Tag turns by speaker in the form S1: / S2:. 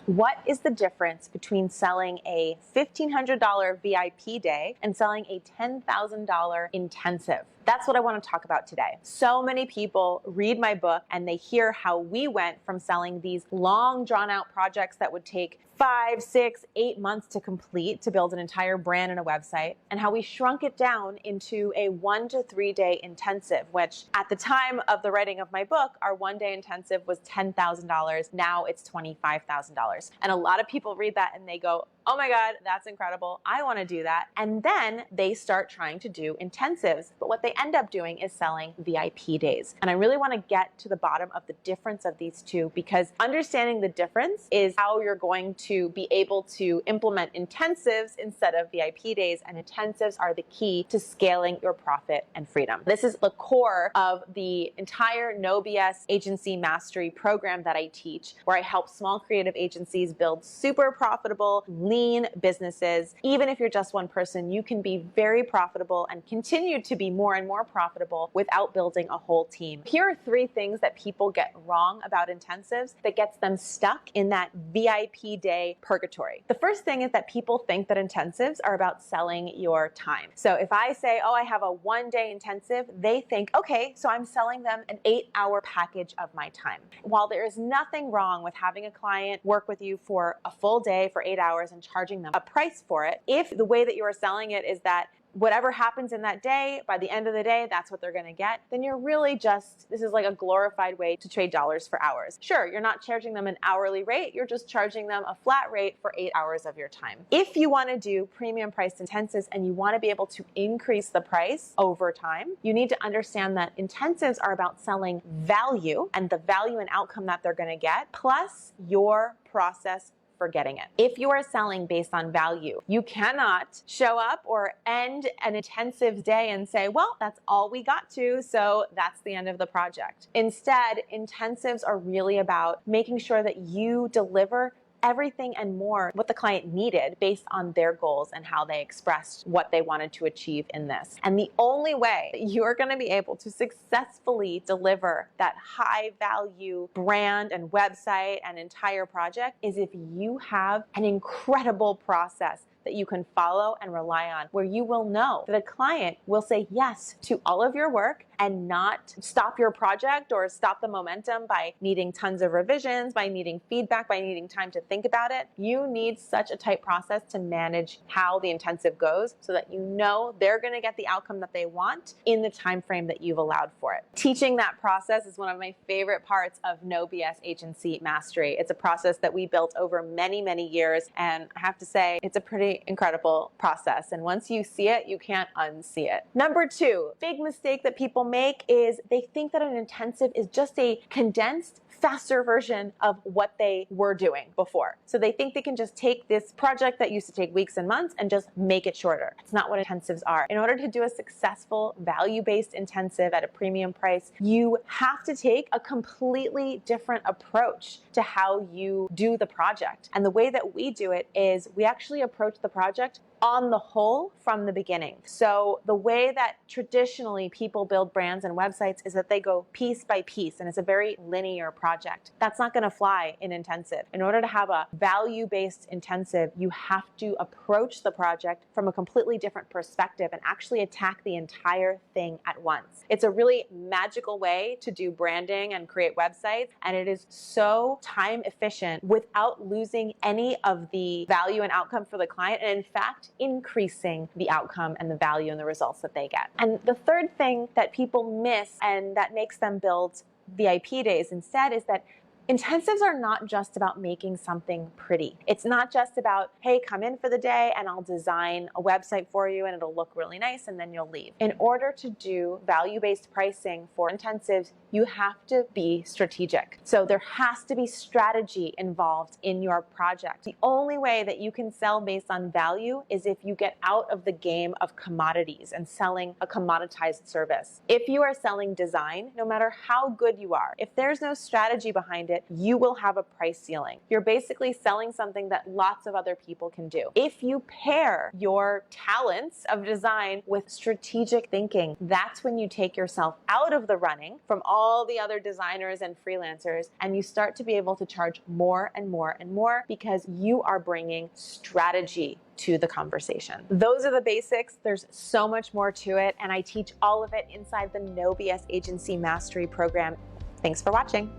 S1: What is the difference between selling a $1,500 VIP day and selling a $10,000 intensive? That's what I want to talk about today. So many people read my book and they hear how we went from selling these long drawn out projects that would take 5, 6, 8 months to complete to build an entire brand and a website, and how we shrunk it down into a 1 to 3 day intensive, which at the time of the writing of my book, our 1 day intensive was $10,000. Now it's $25,000. And a lot of people read that and they go, oh my God, that's incredible. I want to do that. And then they start trying to do intensives. But what they end up doing is selling VIP days. And I really want to get to the bottom of the difference of these two, because understanding the difference is how you're going to be able to implement intensives instead of VIP days. And intensives are the key to scaling your profit and freedom. This is the core of the entire No BS agency mastery program that I teach, where I help small creative agencies build super profitable, lean businesses. Even if you're just one person, you can be very profitable and continue to be more and more profitable without building a whole team. Here are 3 things that people get wrong about intensives that gets them stuck in that VIP day purgatory. The first thing is that people think that intensives are about selling your time. So if I say, oh, I have a 1 day intensive, they think, okay, so I'm selling them an 8-hour package of my time. While there is nothing wrong with having a client work with you for a full day for 8 hours and charging them a price for it, if the way that you are selling it is that whatever happens in that day, by the end of the day, that's what they're going to get, then you're really this is like a glorified way to trade dollars for hours. Sure, you're not charging them an hourly rate, you're just charging them a flat rate for 8 hours of your time. If you want to do premium priced intensives and you want to be able to increase the price over time, you need to understand that intensives are about selling value and the value and outcome that they're going to get, plus your process for getting it. If you are selling based on value, you cannot show up or end an intensive day and say, well, that's all we got to, so that's the end of the project. Instead, intensives are really about making sure that you deliver everything and more what the client needed based on their goals and how they expressed what they wanted to achieve in this. And the only way that you're going to be able to successfully deliver that high value brand and website and entire project is if you have an incredible process that you can follow and rely on, where you will know that a client will say yes to all of your work and not stop your project or stop the momentum by needing tons of revisions, by needing feedback, by needing time to think about it. You need such a tight process to manage how the intensive goes so that you know they're going to get the outcome that they want in the time frame that you've allowed for it. Teaching that process is one of my favorite parts of No BS Agency Mastery. It's a process that we built over many, many years, and I have to say it's a pretty incredible process. And once you see it, you can't unsee it. Number 2, big mistake that people make is they think that an intensive is just a condensed, faster version of what they were doing before. So they think they can just take this project that used to take weeks and months and just make it shorter. It's not what intensives are. In order to do a successful value-based intensive at a premium price, you have to take a completely different approach to how you do the project. And the way that we do it is we actually approach the project on the whole from the beginning. So the way that traditionally people build brands and websites is that they go piece by piece, and it's a very linear project. That's not going to fly in intensive. In order to have a value-based intensive, you have to approach the project from a completely different perspective and actually attack the entire thing at once. It's a really magical way to do branding and create websites, and it is so time efficient without losing any of the value and outcome for the client, and in fact, increasing the outcome and the value and the results that they get. And the third thing that people miss and that makes them build VIP days instead is that intensives are not just about making something pretty. It's not just about, hey, come in for the day and I'll design a website for you and it'll look really nice and then you'll leave. In order to do value-based pricing for intensives, you have to be strategic. So there has to be strategy involved in your project. The only way that you can sell based on value is if you get out of the game of commodities and selling a commoditized service. If you are selling design, no matter how good you are, if there's no strategy behind it, you will have a price ceiling. You're basically selling something that lots of other people can do. If you pair your talents of design with strategic thinking, that's when you take yourself out of the running from all all the other designers and freelancers, and you start to be able to charge more and more and more because you are bringing strategy to the conversation. Those are the basics. There's so much more to it, and I teach all of it inside the No BS Agency Mastery Program. Thanks for watching.